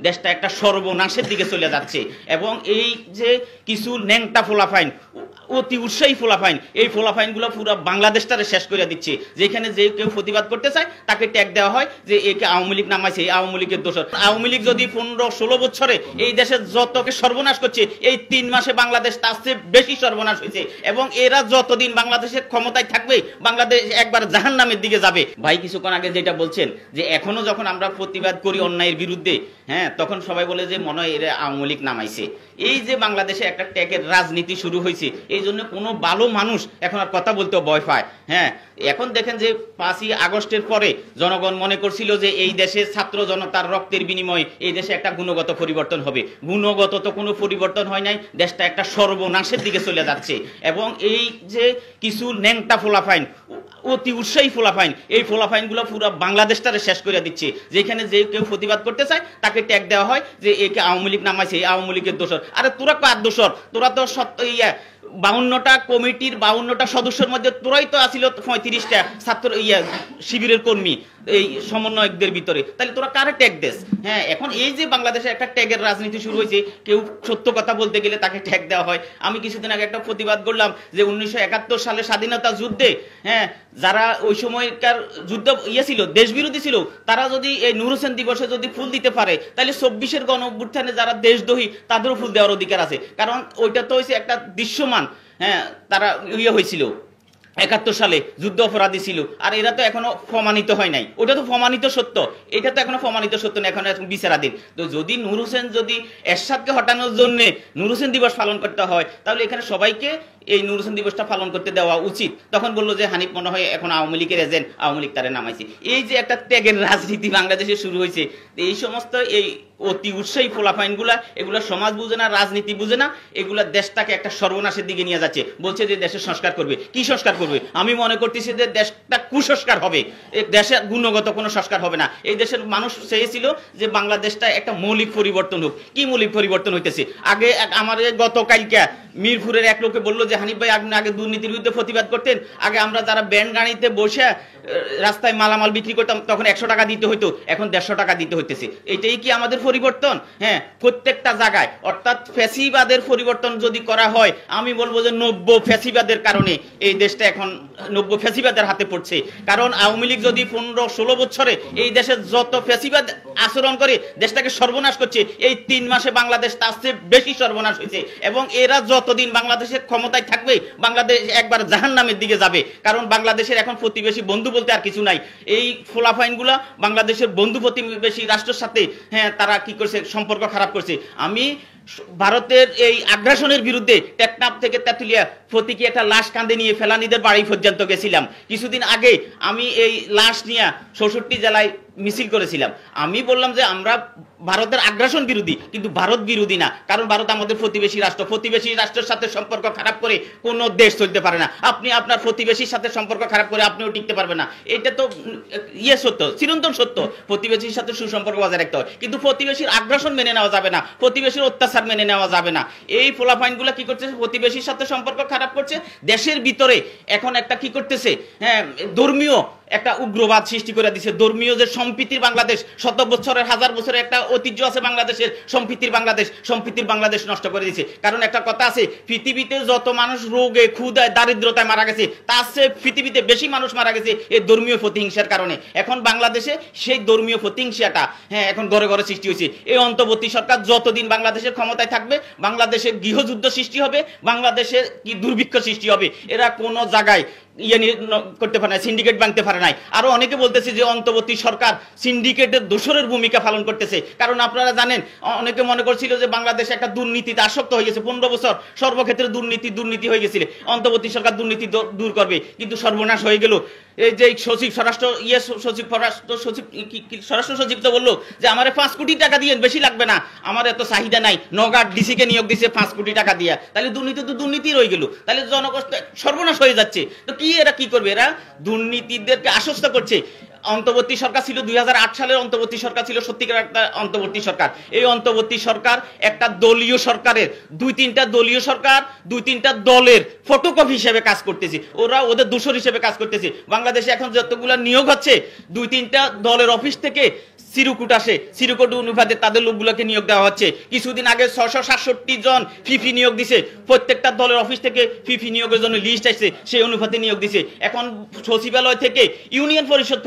দেশটা একটা সর্বনাশের দিকে চলে যাচ্ছে। এবং এই যে কিছু ন্যাংটা ফোলাফাইন, অতি উৎসাহী ফোলাফাইন, এই ফোলাফাইনগুলো পুরো বাংলাদেশটারে শেষ করে দিচ্ছে। যেখানে যে কেউ প্রতিবাদ করতে চায় তাকে ট্যাগ দেওয়া হয় যে একে আওয়ামী লীগ নামাইছে, এই আওয়ামী লীগের দোষর। আওয়ামী লীগ যদি 15-16 বছরে এই দেশের যতকে সর্বনাশ করছে, এই 3 মাসে বাংলাদেশ তার চেয়ে বেশি সর্বনাশ হয়েছে। এবং এরা যতদিন বাংলাদেশের ক্ষমতায় থাকবে, বাংলাদেশ একবার জাহান্নামের দিকে যাবে। ভাই কিছুক্ষণ আগে যেটা বলছেন যে এখনো যখন আমরা প্রতিবাদ করি অন্যায়ের বিরুদ্ধে, হ্যাঁ, তখন সবাই বলে যে মনে হয় এরা আওয়ামী লীগ নামাইছে। এই যে বাংলাদেশে একটা ট্যাগের রাজনীতি শুরু হয়েছে, এই জন্য কোনো ভালো মানুষ এখন আর কথা বলতেও ভয় পায়। হ্যাঁ, এখন দেখেন যে 5ই আগস্টের পরে জনগণ মনে করছিল যে এই দেশে ছাত্র জনতার রক্তের বিনিময়ে এই দেশে একটা গুণগত পরিবর্তন হবে। গুণগত তো কোনো পরিবর্তন হয় নাই, দেশটা একটা সর্বনাশের দিকে চলে যাচ্ছে। এবং এই যে কিছু ন্যাংটা ফোলাফাইন, অতি উৎসাহী ফোলাফাইন, এই ফোলাফাইনগুলো পুরো বাংলাদেশটারে শেষ করে দিচ্ছে। যেখানে যে কেউ প্রতিবাদ করতে চায় তাকে ট্যাগ দেওয়া হয় যে একে আওয়ামী লীগ নামাইছে, এই আওয়ামী লীগের দোষর। আরে তোরা কার দোষর? তোরা তো 52টা কমিটির 52টা সদস্যের মধ্যে তোরাই তো আসিল 35টা ছাত্র শিবিরের কর্মী এই সমন্বয়কদের ভিতরে। তাহলে তোরা কারে ট্যাগ দেস? হ্যাঁ, এখন এই যে বাংলাদেশে একটা ট্যাগের রাজনীতি শুরু হয়েছে, কেউ সত্য কথা বলতে গেলে তাকে ট্যাগ দেওয়া হয়। আমি কিছুদিন আগে একটা প্রতিবাদ করলাম যে 1971 সালে স্বাধীনতা যুদ্ধে, হ্যাঁ, যারা ওই সময়কার যুদ্ধ ছিল, দেশবিরোধী ছিল, তারা যদি এই নূর হোসেন দিবসে যদি ফুল দিতে পারে, তাহলে 24-এর গণ অভ্যুত্থানে যারা দেশদ্রোহী তাদেরও ফুল দেওয়ার অধিকার আছে। কারণ ওইটা তো হয়েছে একটা দৃশ্যমান, হ্যাঁ, তারা হয়েছিল 71 সালে যুদ্ধ অপরাধী ছিল। আর এরা তো এখনো প্রমাণিত হয় নাই। ওটা তো প্রমাণিত সত্য, এটা তো এখনো প্রমাণিত সত্য না, এখন বিচারাধীন। তো যদি নূর হোসেন, যদি এরশাদকে হটানোর জন্য নূর হোসেন দিবস পালন করতে হয়, তাহলে এখানে সবাইকে এই নূর হোসেন দিবসটা পালন করতে দেওয়া উচিত। তখন বললো যে হানিফ মনে হয় এখন আওয়ামী লীগের এজেন্ট, আওয়ামী লীগ তারে নামাইছে। এই যে একটা ত্যাগের রাজনীতি বাংলাদেশে শুরু হয়েছে, এই সমস্ত এই অতি উৎসাহী ফোলাফাইনগুলা, এগুলা সমাজ বুঝে না, রাজনীতি বুঝে না, এগুলা দেশটাকে একটা সর্বনাশের দিকে নিয়ে যাচ্ছে। বলছে যে দেশের সংস্কার করবে। কি সংস্কার করবে? আমি মনে করতেছি যে দেশটা কুসংস্কার হবে, দেশের গুণগত কোনো সংস্কার হবে না। এই দেশের মানুষ চেয়েছিল যে বাংলাদেশটা একটা মৌলিক পরিবর্তন হোক। কি মৌলিক পরিবর্তন হইতেছে? আগে আমার গতকালকে মিরপুরের এক লোকে বললো যে হানিফ ভাই, আপনি আগে দুর্নীতির বিরুদ্ধে প্রতিবাদ করতেন, আগে আমরা যারা ব্যান্ড গাড়িতে বসে রাস্তায় মালামাল বিক্রি করতাম তখন 100 টাকা দিতে হইতো, এখন 150 টাকা দিতে হইতেছে। এটাই কি আমাদের পরিবর্তন? হ্যাঁ, প্রত্যেকটা জায়গায়। অর্থাৎ ফ্যাসিবাদের পরিবর্তন যদি করা হয়, আমি বলবো যে 90 ফ্যাসিবাদের কারণে এই দেশটা এখন 90 ফ্যাসিবাদের হাতে পড়ছে। কারণ আওয়ামী লীগ যদি 15-16 বছরে এই দেশের যত ফ্যাসিবাদ আচরণ করে দেশটাকে সর্বনাশ করছে, এই 3 মাসে বাংলাদেশ তার চেয়ে বেশি সর্বনাশ হয়েছে। এবং এরা যতদিন বাংলাদেশের ক্ষমতায় থাকবে, বাংলাদেশ একবার জাহান্নামের দিকে যাবে। কারণ বাংলাদেশের এখন প্রতিবেশী বন্ধু বলতে আর কিছু নাই। এই ফোলাফাইনগুলা বাংলাদেশের বন্ধু প্রতিবেশী রাষ্ট্রের সাথে, হ্যাঁ, তারা কি করছে, সম্পর্ক খারাপ করছে। আমি ভারতের এই আগ্রাসনের বিরুদ্ধে টেকনাফ থেকে তেঁতুলিয়া প্রতীকী একটা লাশ কাঁধে নিয়ে ফেলানিদের বাড়ি পর্যন্ত গেছিলাম। কিছুদিন আগে আমি এই লাশ নিয়ে 64 জেলায় মিছিল করেছিলাম। আমি বললাম যে আমরা ভারতের আগ্রাসন বিরোধী, কিন্তু ভারত বিরোধী না। কারণ ভারত আমাদের প্রতিবেশী রাষ্ট্র। প্রতিবেশী রাষ্ট্রের সাথে সম্পর্ক খারাপ করে কোনো দেশ চলতে পারে না। আপনি আপনার প্রতিবেশীর সাথে সম্পর্ক খারাপ করে আপনিও টিকতে পারবেন না। এটা তো সত্য, চিরন্তন সত্য। প্রতিবেশীর সাথে সুসম্পর্ক বজায় রাখতে হয়, কিন্তু প্রতিবেশীর আগ্রাসন মেনে নেওয়া যাবে না, প্রতিবেশীর অত্যাচার মেনে নেওয়া যাবে না। এই ফোলাফাইনগুলো কি করতেছে? প্রতিবেশীর সাথে সম্পর্ক খারাপ করছে। দেশের ভিতরে এখন একটা কি করতেছে, হ্যাঁ, ধর্মীয় একটা উগ্রবাদ সৃষ্টি করে দিচ্ছে। ধর্মীয় যে সম্প্রীতির বাংলাদেশ, 100 বছরের 1000 বছরের একটা ঐতিহ্য আছে বাংলাদেশের, সম্প্রীতির বাংলাদেশ, সম্প্রীতির বাংলাদেশ নষ্ট করে দিচ্ছে। কারণ একটা কথা আছে, পৃথিবীতে যত মানুষ রোগে, ক্ষুধায়, দারিদ্রতায় মারা গেছে, তার চেয়ে পৃথিবীতে বেশি মানুষ মারা গেছে এই ধর্মীয় প্রতিহিংসার কারণে। এখন বাংলাদেশে সেই ধর্মীয় প্রতিহিংসাটা, হ্যাঁ, এখন ঘরে ঘরে সৃষ্টি হয়েছে। এই অন্তর্বর্তী সরকার যতদিন বাংলাদেশের ক্ষমতায় থাকবে, বাংলাদেশে গৃহযুদ্ধ সৃষ্টি হবে, বাংলাদেশে কি দুর্ভিক্ষ সৃষ্টি হবে। এরা কোনো জায়গায় করতে পারে না, সিন্ডিকেট ভাঙতে পারে নাই। আরো অনেকে বলতেছে যে অন্তর্বর্তী সরকার সিন্ডিকেটের দোসরের ভূমিকা পালন করতেছে। কারণ আপনারা জানেন, অনেকে মনে করছিল যে বাংলাদেশ একটা দুর্নীতিতে আসক্ত হয়ে গেছে। 15 বছর সর্বক্ষেত্রে দুর্নীতি হয়ে গেছিল। অন্তর্বর্তী সরকার দুর্নীতি দূর করবে, কিন্তু সর্বনাশ হয়ে গেল। এই যে সচিব স্বরাষ্ট্র সচিব তো বললো যে আমার 5 কোটি টাকা দিয়ে, বেশি লাগবে না, আমার এত চাহিদা নাই। নওগাঁ ডিসি কে নিয়োগ দিচ্ছে 5 কোটি টাকা দিয়া। তাহলে দুর্নীতি তো দুর্নীতি রয়ে গেল, তাহলে জনকষ্ট সর্বনাশ হয়ে যাচ্ছে। তো কি এরা কি করবে? এরা দুর্নীতিদেরকে আশ্বস্ত করছে। অন্তর্বর্তী সরকার ছিল 2008 সালের অন্তর্বর্তী সরকার ছিল সত্যিকার একটা অন্তর্বর্তী সরকার। এই অন্তর্বর্তী সরকার একটা দলীয় সরকারের দুই তিনটা দলীয় সরকার দুই তিনটা দলের ফটোকপি হিসেবে কাজ করতেছে, ওরা ওদের দূষর হিসেবে কাজ করতেছে। বাংলাদেশে এখন যতগুলা নিয়োগ হচ্ছে দুই তিনটা দলের অফিস থেকে চিরকুট আসে, চিরকুট অনুপাতে তাদের লোকগুলোকে নিয়োগ দেওয়া হচ্ছে। কিছুদিন আগে 667 জন ফিফি নিয়োগ দিছে, প্রত্যেকটা দলের অফিস থেকে ফিফি নিয়োগের জন্য লিস্ট আসছে, সেই অনুপাতে নিয়োগ দিছে। এখন সচিবালয় থেকে ইউনিয়ন পরিষদ